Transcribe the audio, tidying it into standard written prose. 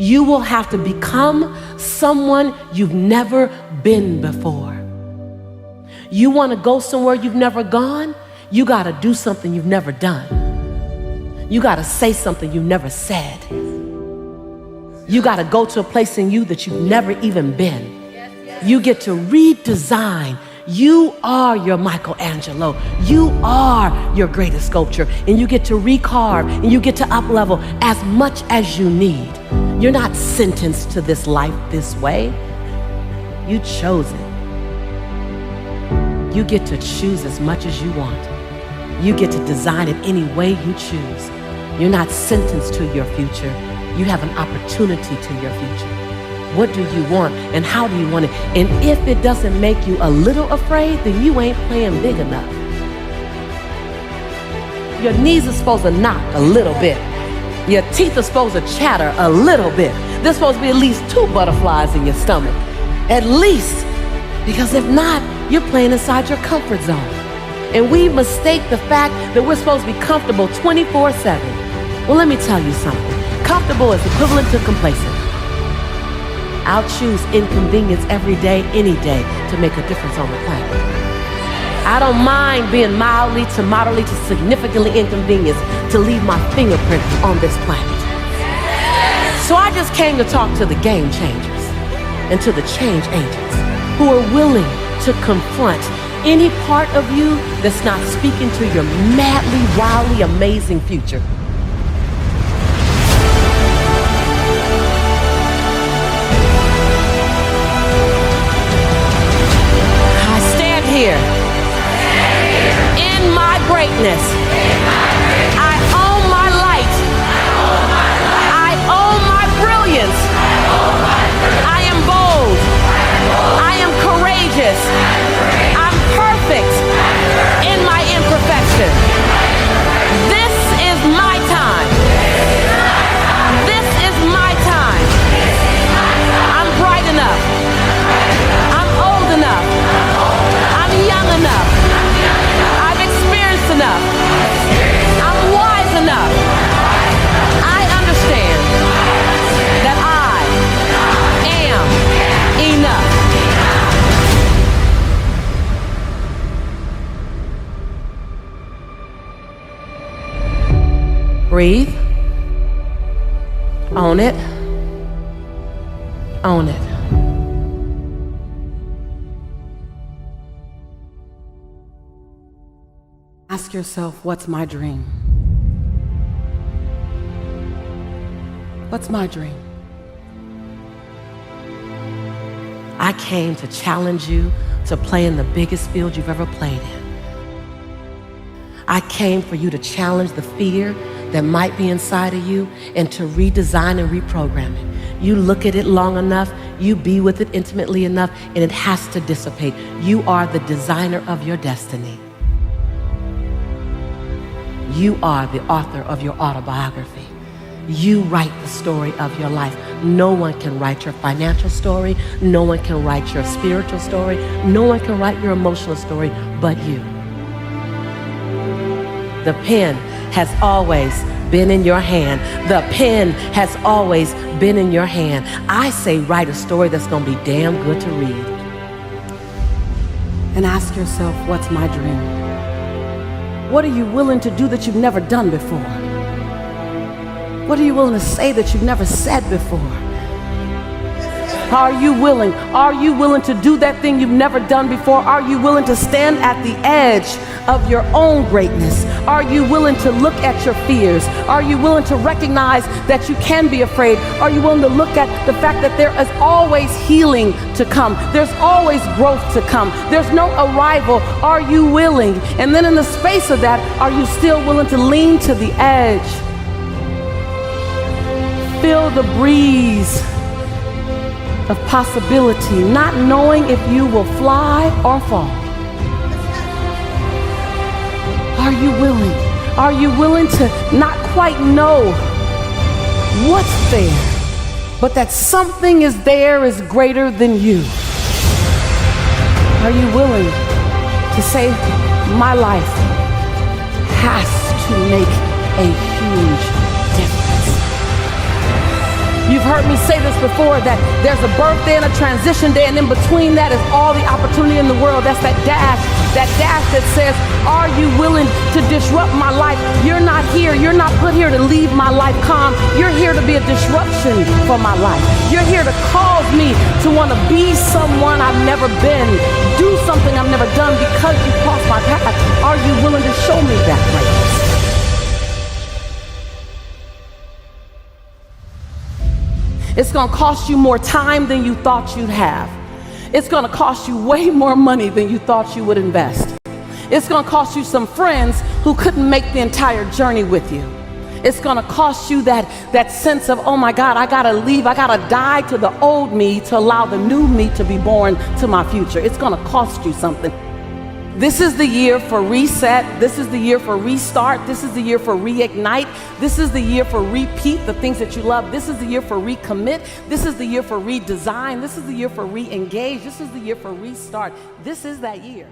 You will have to become someone you've never been before. You want to go somewhere you've never gone? You got to do something you've never done. You got to say something you've never said. You got to go to a place in you that you've never even been. You get to redesign. You are your Michelangelo. You are your greatest sculpture. And you get to recarve and you get to up-level as much as you need. You're not sentenced to this life this way. You chose it. You get to choose as much as you want. You get to design it any way you choose. You're not sentenced to your future. You have an opportunity to your future. What do you want and how do you want it? And if it doesn't make you a little afraid, then you ain't playing big enough. Your knees are supposed to knock a little bit. Your teeth are supposed to chatter a little bit. There's supposed to be at least 2 butterflies in your stomach. At least. Because if not, you're playing inside your comfort zone. And we mistake the fact that we're supposed to be comfortable 24/7. Well, let me tell you something. Comfortable is equivalent to complacent. I'll choose inconvenience every day, any day, to make a difference on the planet. I don't mind being mildly to moderately to significantly inconvenienced to leave my fingerprint on this planet. So I just came to talk to the game changers and to the change agents who are willing to confront any part of you that's not speaking to your madly, wildly amazing future. Here. In my greatness, I own my light. I own my brilliance. I am bold. I am courageous. I'm perfect in my imperfection. This is my time. This is my time. I'm bright enough. I'm old enough. Young enough. I've experienced enough. I'm wise enough. I understand that I am enough. Breathe. Own it. Own it. Ask yourself, what's my dream? What's my dream? I came to challenge you to play in the biggest field you've ever played in. I came for you to challenge the fear that might be inside of you and to redesign and reprogram it. You look at it long enough, you be with it intimately enough, and it has to dissipate. You are the designer of your destiny. You are the author of your autobiography. You write the story of your life. No one can write your financial story. No one can write your spiritual story. No one can write your emotional story but you. The pen has always been in your hand. The pen has always been in your hand. I say write a story that's going to be damn good to read. And ask yourself, what's my dream? What are you willing to do that you've never done before? What are you willing to say that you've never said before? Are you willing? Are you willing to do that thing you've never done before? Are you willing to stand at the edge of your own greatness? Are you willing to look at your fears? Are you willing to recognize that you can be afraid? Are you willing to look at the fact that there is always healing to come? There's always growth to come. There's no arrival. Are you willing? And then in the space of that, are you still willing to lean to the edge? Feel the breeze of possibility, not knowing if you will fly or fall. Are you willing? Are you willing to not quite know what's there, but that something is there is greater than you? Are you willing to say, my life has to make a huge difference? You've heard heard me say this before, that there's a birthday and a transition day, and in between that is all the opportunity in the world. That's that dash that says, are you willing to disrupt my life? You're not here. You're not put here to leave my life calm. You're here to be a disruption for my life. You're here to cause me to want to be someone I've never been, do something I've never done because you crossed my path. Are you willing to show me that greatness? It's going to cost you more time than you thought you'd have. It's going to cost you way more money than you thought you would invest. It's going to cost you some friends who couldn't make the entire journey with you. It's going to cost you that sense of, oh my God, I got to leave. I got to die to the old me to allow the new me to be born to my future. It's going to cost you something. This is the year for reset. This is the year for restart. This is the year for reignite. This is the year for repeat the things that you love. This is the year for recommit. This is the year for redesign. This is the year for re-engage. This is the year for restart. This is that year.